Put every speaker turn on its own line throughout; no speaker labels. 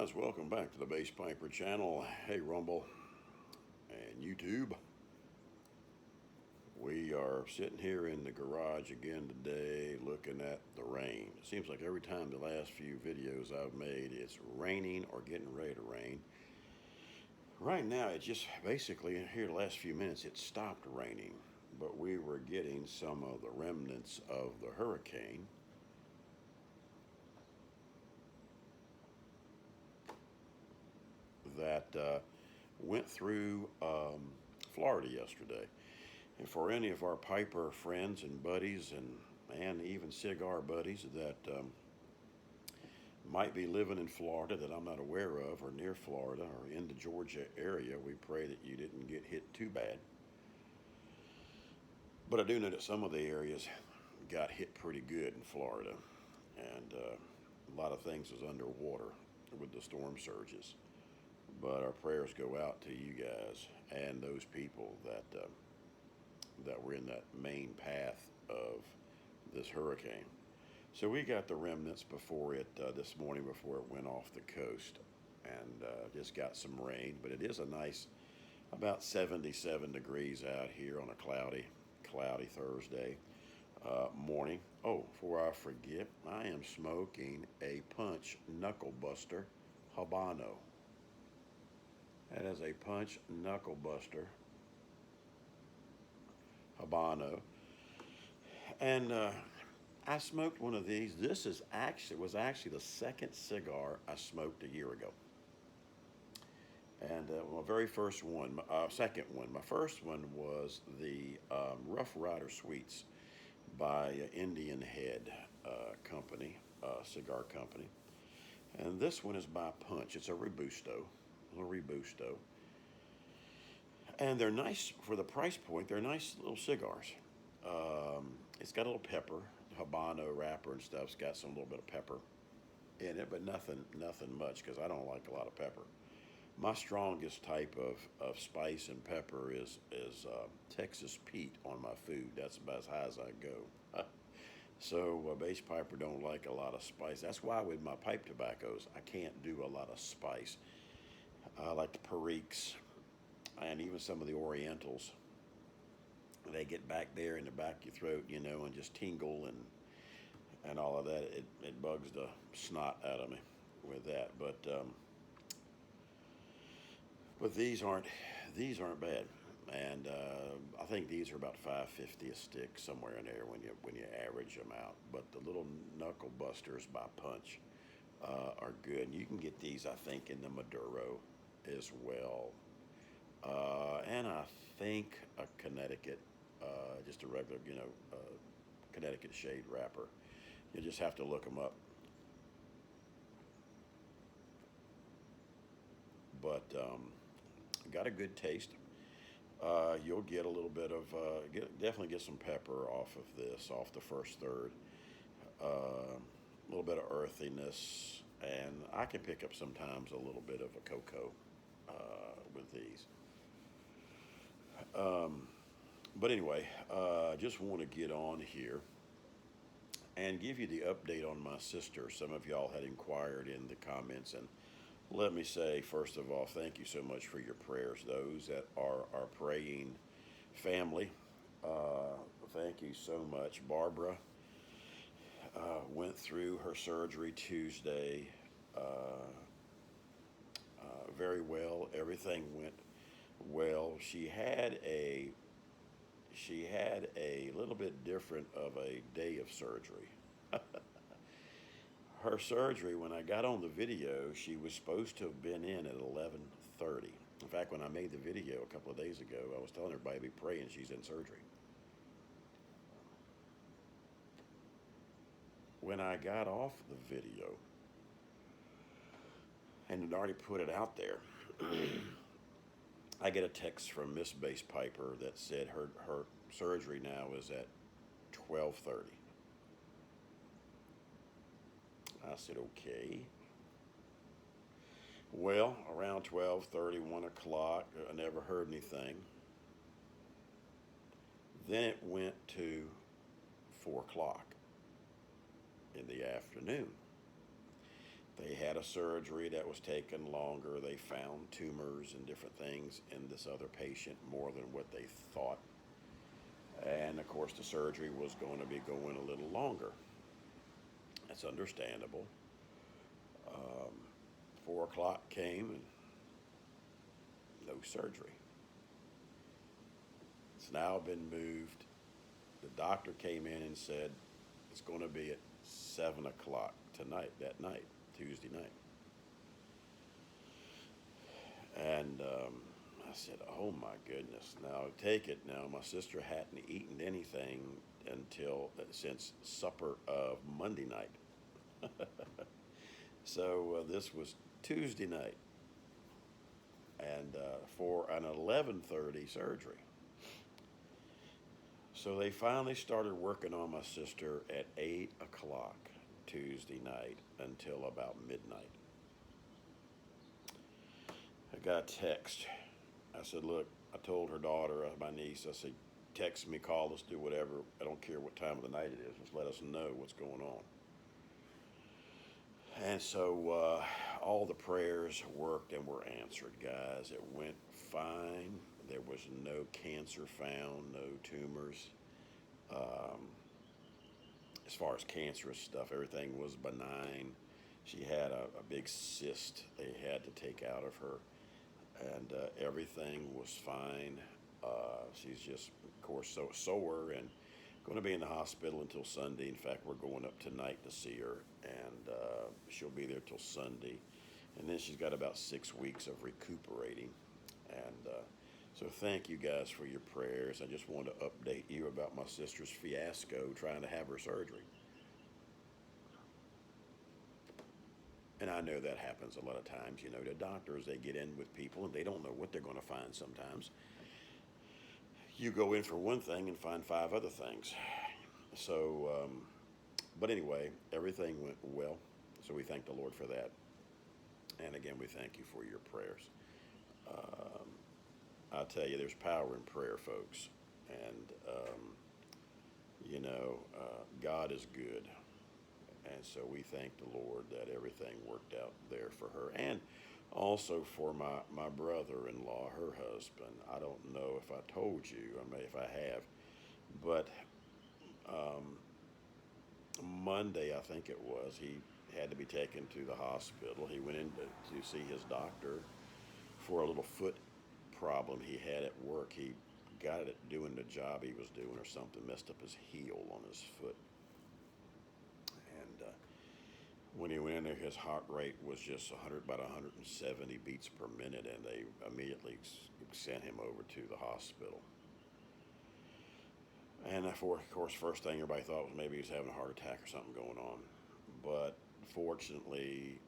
guys, welcome back to the Bass Piper channel. Hey Rumble and YouTube. We are sitting here in the garage again today looking at the rain. It seems like every time the last few videos I've made it's raining or getting ready to rain. Right now it just basically here the last few minutes it stopped raining, but we were getting some of the remnants of the hurricane that went through Florida yesterday. And for any of our Piper friends and buddies and even cigar buddies that might be living in Florida that I'm not aware of, or near Florida or in the Georgia area, we pray that you didn't get hit too bad. But I do know that some of the areas got hit pretty good in Florida, and a lot of things was underwater with the storm surges. But our prayers go out to you guys and those people that were in that main path of this hurricane. So we got the remnants before it this morning before it went off the coast, and just got some rain. But it is a nice, about 77 degrees out here on a cloudy Thursday morning. Oh, before I forget, I am smoking a Punch Knuckle Buster Habano. That is a Punch Knuckle Buster Habano, and I smoked one of these. This was actually the second cigar I smoked a year ago, and my very first one, second one. My first one was the Rough Rider Sweets by Indian Head Company, cigar company, and this one is by Punch. It's a little Robusto. And they're nice for the price point. They're nice little cigars. It's got a little pepper, Habano wrapper and stuff. It's got some little bit of pepper in it, but nothing much because I don't like a lot of pepper. My strongest type of spice and pepper is Texas Pete on my food. That's about as high as I go. So Bass Piper don't like a lot of spice. That's why with my pipe tobaccos, I can't do a lot of spice. I like the Periques and even some of the Orientals. They get back there in the back of your throat, and just tingle and all of that. It bugs the snot out of me with that. But these aren't bad, and I think these are about $5.50 a stick, somewhere in there when you average them out. But the little Knuckle Busters by Punch are good. And you can get these, I think, in the Maduro as well. And I think a Connecticut, just a regular, Connecticut shade wrapper. You just have to look them up. But got a good taste. You'll get a little bit of, definitely get some pepper off of this, off the first third. A little bit of earthiness, and I can pick up sometimes a little bit of a cocoa with these. But anyway, just want to get on here and give you the update on my sister. Some of y'all had inquired in the comments, and let me say, first of all, thank you so much for your prayers. Those that are our praying family, thank you so much. Barbara went through her surgery Tuesday very well. Everything went well. She had a little bit different of a day of surgery. Her surgery, when I got on the video, she was supposed to have been in at 11:30. In fact, when I made the video a couple of days ago, I was telling everybody to be praying she's in surgery. When I got off the video and had already put it out there, I get a text from Miss Bass Piper that said her surgery now is at 12:30. I said, okay. Well, around 12:30, 1 o'clock, I never heard anything. Then it went to 4 o'clock in the afternoon. They had a surgery that was taking longer. They found tumors and different things in this other patient, more than what they thought. And of course, the surgery was going to be going a little longer. That's understandable. Um, 4 o'clock came and no surgery. It's now been moved. The doctor came in and said it's going to be at 7 o'clock tonight, that night, Tuesday night. And I said, oh my goodness. Now, take it now. My sister hadn't eaten anything until since supper of Monday night. So this was Tuesday night, and for an 11:30 surgery. So they finally started working on my sister at 8 o'clock Tuesday night until about midnight. I got a text. I said, look, I told her daughter, my niece, I said, text me, call us, do whatever. I don't care what time of the night it is. Just let us know what's going on. And so all the prayers worked and were answered, guys. It went fine. There was no cancer found, no tumors. As far as cancerous stuff, everything was benign. She had a big cyst they had to take out of her, and everything was fine. She's just, of course, so sore and going to be in the hospital until Sunday. In fact, we're going up tonight to see her, and she'll be there till Sunday. And then she's got about 6 weeks of recuperating. And so thank you guys for your prayers. I just wanted to update you about my sister's fiasco trying to have her surgery. And I know that happens a lot of times. You know, the doctors, they get in with people and they don't know what they're going to find sometimes. You go in for one thing and find 5 other things. So, but anyway, everything went well. So we thank the Lord for that. And again, we thank you for your prayers. I'll tell you, there's power in prayer, folks. And, God is good. And so we thank the Lord that everything worked out there for her. And also for my brother-in-law, her husband. I don't know if I told you, I may if I have, but Monday, I think it was, he had to be taken to the hospital. He went in to see his doctor for a little foot problem he had at work. He got it doing the job he was doing or something, messed up his heel on his foot. And when he went in there, his heart rate was just about 170 beats per minute, and they immediately sent him over to the hospital. And of course, first thing everybody thought was maybe he was having a heart attack or something going on. But fortunately,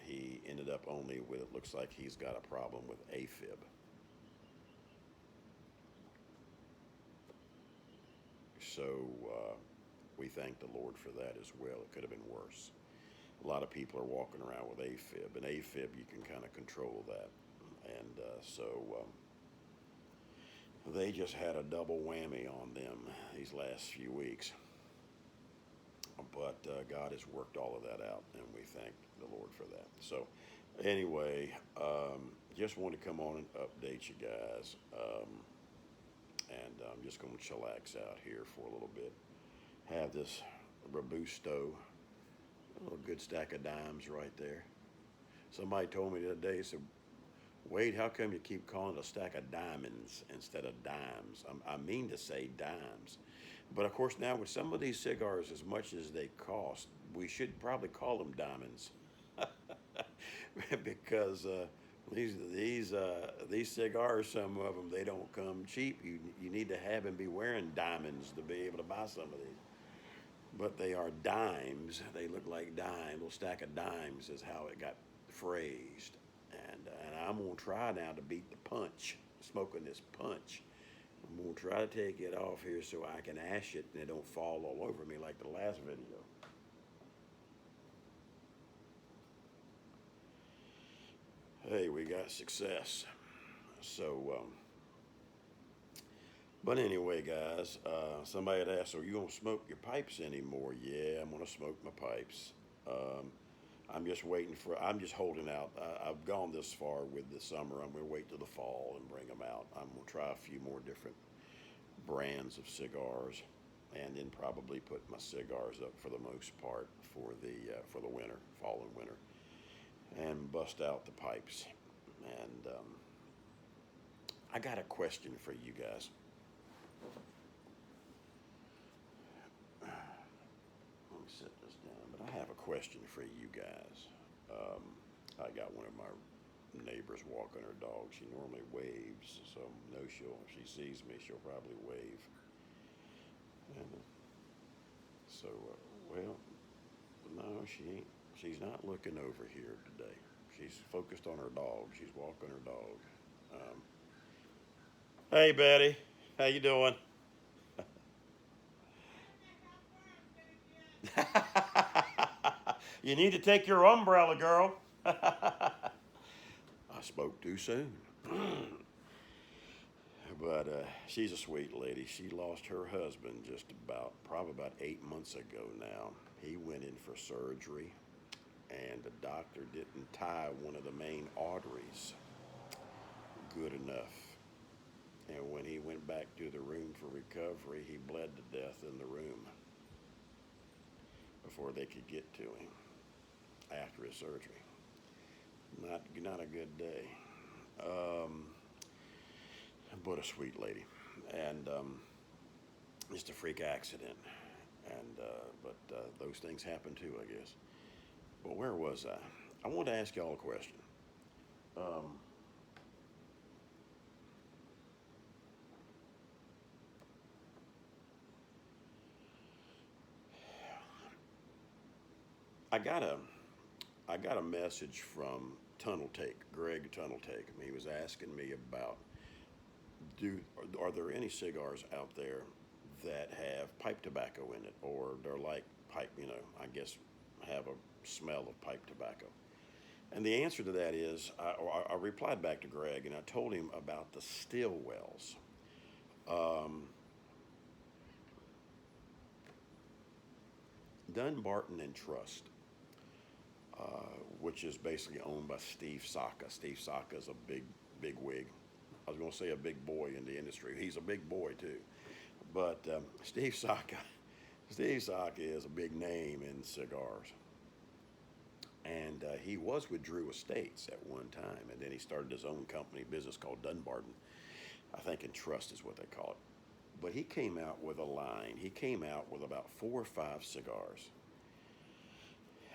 he ended up only with, it looks like he's got a problem with AFib. So we thank the Lord for that as well. It could have been worse. A lot of people are walking around with AFib, and AFib, you can kind of control that. And so they just had a double whammy on them these last few weeks. But God has worked all of that out, and we thank the Lord for that. So anyway, just want to come on and update you guys. And I'm just going to chillax out here for a little bit. Have this Robusto, a little good stack of dimes right there. Somebody told me the other day, said, Wade, how come you keep calling it a stack of diamonds instead of dimes? I mean to say dimes. But of course now with some of these cigars, as much as they cost, we should probably call them diamonds. Because these cigars, some of them, they don't come cheap. You need to have and be wearing diamonds to be able to buy some of these. But they are dimes. They look like dimes. A little stack of dimes is how it got phrased. And I'm going to try now to beat the punch, smoking this punch. I'm going to try to take it off here so I can ash it and it don't fall all over me like the last video. Hey, we got success. So, but anyway, guys, somebody had asked, are you going to smoke your pipes anymore? Yeah, I'm going to smoke my pipes. I'm just waiting for. I'm just holding out. I've gone this far with the summer. I'm going to wait till the fall and bring them out. I'm going to try a few more different brands of cigars, and then probably put my cigars up for the most part for the winter, fall and winter, and bust out the pipes. And I got a question for you guys. Let me set this down. But I have a question for you guys. Um, I got one of my neighbors walking her dog. She normally waves, so no, if she sees me, she'll probably wave. And well, no, she ain't. She's not looking over here today. She's focused on her dog. She's walking her dog. Um, hey, Betty, how you doing? You need to take your umbrella, girl. I spoke too soon. But she's a sweet lady. She lost her husband probably about 8 months ago now. He went in for surgery, and the doctor didn't tie one of the main arteries good enough. And when he went back to the room for recovery, he bled to death in the room before they could get to him after his surgery. Not a good day. Um, but a sweet lady, and just a freak accident. And but those things happen too, I guess. But where was I? I want to ask y'all a question. Um, I got a I got a message from Tunnel Take, Greg Tunnel Take. He was asking me about do are there any cigars out there that have pipe tobacco in it, or they're like pipe, I guess have a smell of pipe tobacco. And the answer to that is, I replied back to Greg and I told him about the Stillwells. Um, Dunbarton and Trust, which is basically owned by Steve Saka. Steve Saka is a big wig. I was going to say a big boy in the industry. He's a big boy too. But Steve Saka is a big name in cigars. And he was with Drew Estates at one time, and then he started his own company business called Dunbarton. I think in Trust is what they call it. But he came out with a line. He came out with about 4 or 5 cigars,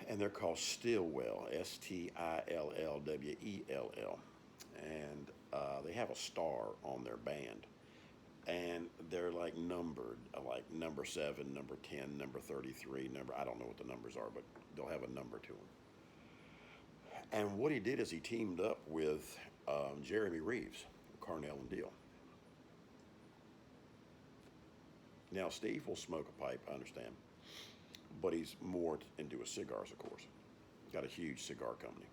and they're called Stillwell, Stillwell, and they have a star on their band, and they're like numbered, like number 7, number 10, number 33, I don't know what the numbers are, but they'll have a number to them. And what he did is he teamed up with Jeremy Reeves, Carnell and Deal. Now, Steve will smoke a pipe, I understand, but he's more into his cigars, of course. Got a huge cigar company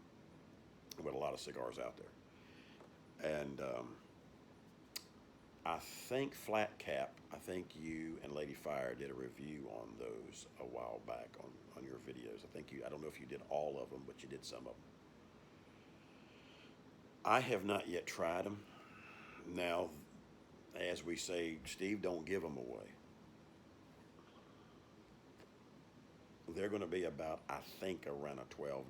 with a lot of cigars out there. And I think Flat Cap, I think you and Lady Fire did a review on those a while back on your videos. I don't know if you did all of them, but you did some of them. I have not yet tried them. Now, as we say, Steve, don't give them away. They're going to be about, I think, around a $12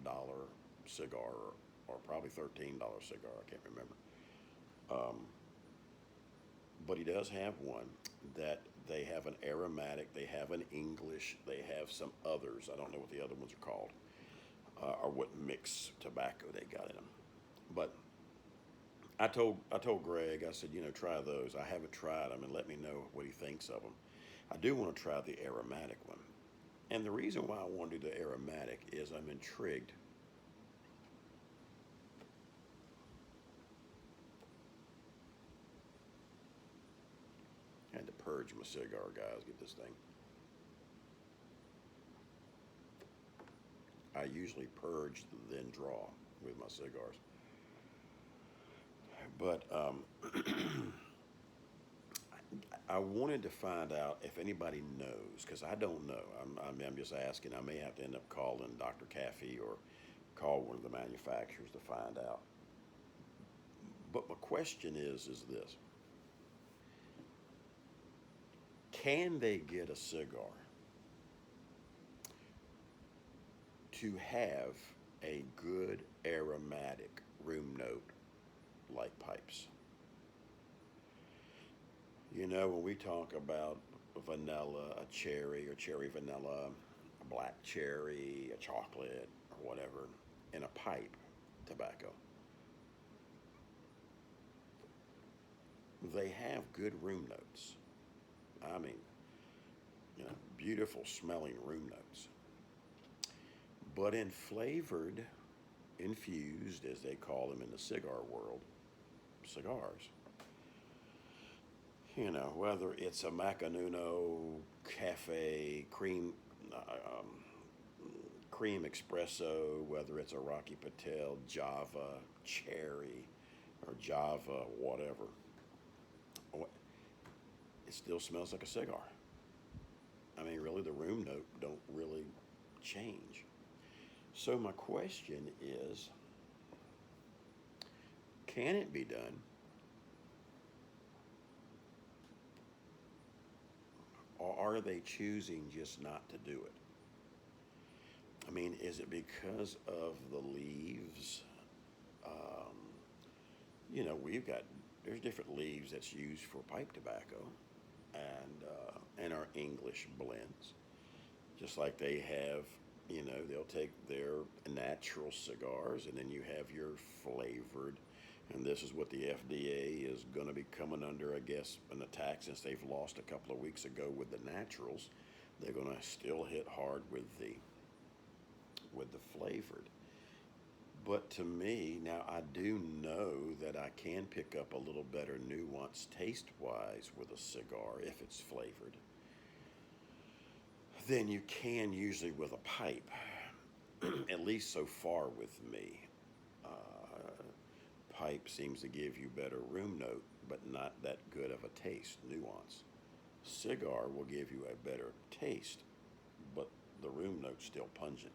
cigar, or probably $13 cigar. I can't remember. But he does have one that they have an aromatic, they have an English, they have some others. I don't know what the other ones are called, or what mix tobacco they got in them. But I told Greg, I said, try those. I haven't tried them, and let me know what he thinks of them. I do want to try the aromatic one. And the reason why I want to do the aromatic is I'm intrigued. I had to purge my cigar, guys. Get this thing. I usually purge, then draw with my cigars. But I wanted to find out if anybody knows, because I don't know. I'm just asking. I may have to end up calling Dr. Caffey or call one of the manufacturers to find out. But my question is this: can they get a cigar to have a good aromatic room note like pipes? You know, when we talk about vanilla, a cherry or cherry vanilla, a black cherry, a chocolate, or whatever, in a pipe tobacco, they have good room notes. I mean, beautiful smelling room notes. But in flavored, infused, as they call them in the cigar world, cigars, whether it's a Macanuno Cafe cream espresso, whether it's a Rocky Patel Java cherry or Java whatever, it still smells like a cigar. I mean, really, the room note don't really change. So my question is, can it be done? Or are they choosing just not to do it? I mean, is it because of the leaves? Um, there's different leaves that's used for pipe tobacco and our English blends. Just like they have, they'll take their natural cigars and then you have your flavored. And this is what the FDA is going to be coming under, I guess, an attack since they've lost a couple of weeks ago with the naturals. They're going to still hit hard with the flavored. But to me, now I do know that I can pick up a little better nuance taste-wise with a cigar if it's flavored than you can usually with a pipe, at least so far with me. Pipe seems to give you better room note, but not that good of a taste, nuance. Cigar will give you a better taste, but the room note's still pungent.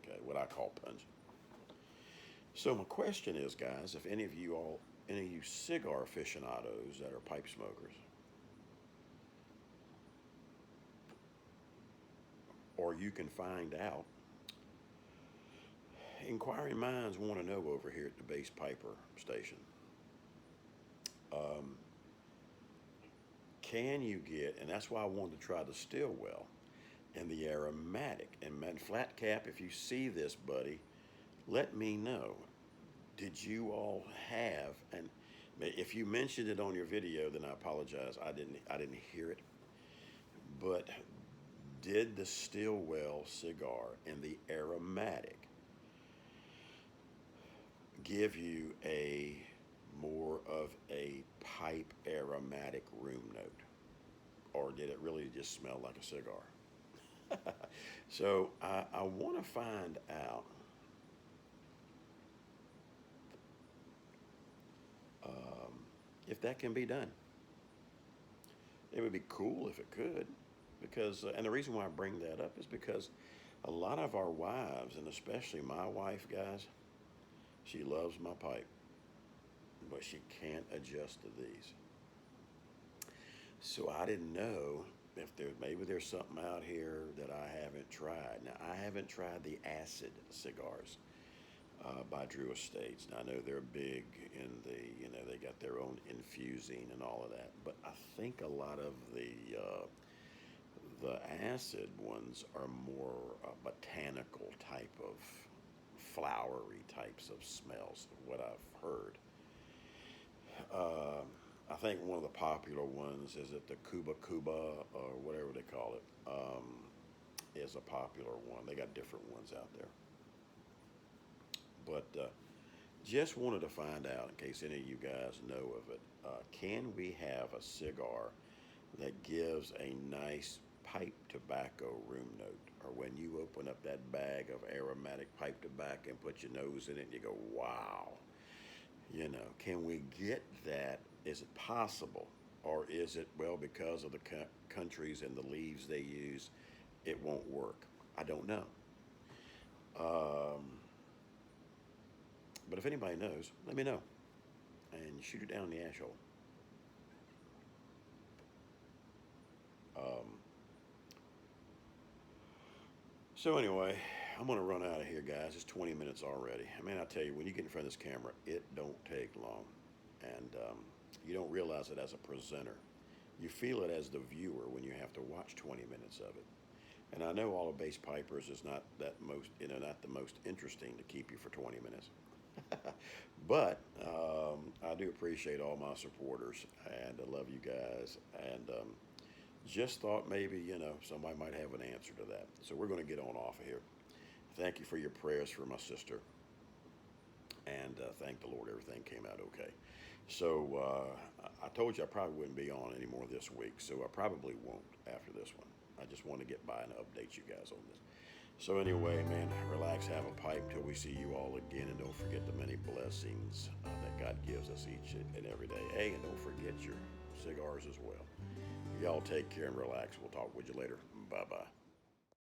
Okay, what I call pungent. So my question is, guys, if any of you cigar aficionados that are pipe smokers, or you can find out, inquiring minds want to know over here at the Base Piper station. Can you get, and that's why I wanted to try the Stillwell and the aromatic. And Flat Cap, if you see this, buddy, let me know. Did you all have, and if you mentioned it on your video, then I apologize. I didn't hear it. But did the Stillwell cigar and the aromatic give you a more of a pipe aromatic room note, or did it really just smell like a cigar? So I want to find out if that can be done. It would be cool if it could, because and the reason why I bring that up is because a lot of our wives, and especially my wife, guys, she loves my pipe, but she can't adjust to these. So I didn't know if maybe there's something out here that I haven't tried. Now I haven't tried the acid cigars by Drew Estates. Now I know they're big in they got their own infusing and all of that. But I think a lot of the acid ones are more botanical type of flowery types of smells, what I've heard. I think one of the popular ones is it the Cuba or whatever they call it, is a popular one. They got different ones out there. But just wanted to find out, in case any of you guys know of it, can we have a cigar that gives a nice pipe tobacco room note? Or when you open up that bag of aromatic pipe tobacco and put your nose in it and you go, wow. Can we get that? Is it possible? Or is it, well, because of the countries and the leaves they use, it won't work? I don't know. But if anybody knows, let me know and shoot it down in the ash hole. Um, so anyway, I'm gonna run out of here, guys. It's 20 minutes already. I mean, I tell you, when you get in front of this camera, it don't take long, and you don't realize it as a presenter. You feel it as the viewer when you have to watch 20 minutes of it. And I know all of Bass Pipers is not that most, not the most interesting to keep you for 20 minutes. But I do appreciate all my supporters, and I love you guys. And just thought maybe, somebody might have an answer to that. So we're going to get on off of here. Thank you for your prayers for my sister. And thank the Lord everything came out okay. So I told you I probably wouldn't be on anymore this week. So I probably won't after this one. I just want to get by and update you guys on this. So anyway, man, relax, have a pipe till we see you all again. And don't forget the many blessings that God gives us each and every day. Hey, and don't forget your cigars as well. Y'all take care and relax. We'll talk with you later. Bye-bye.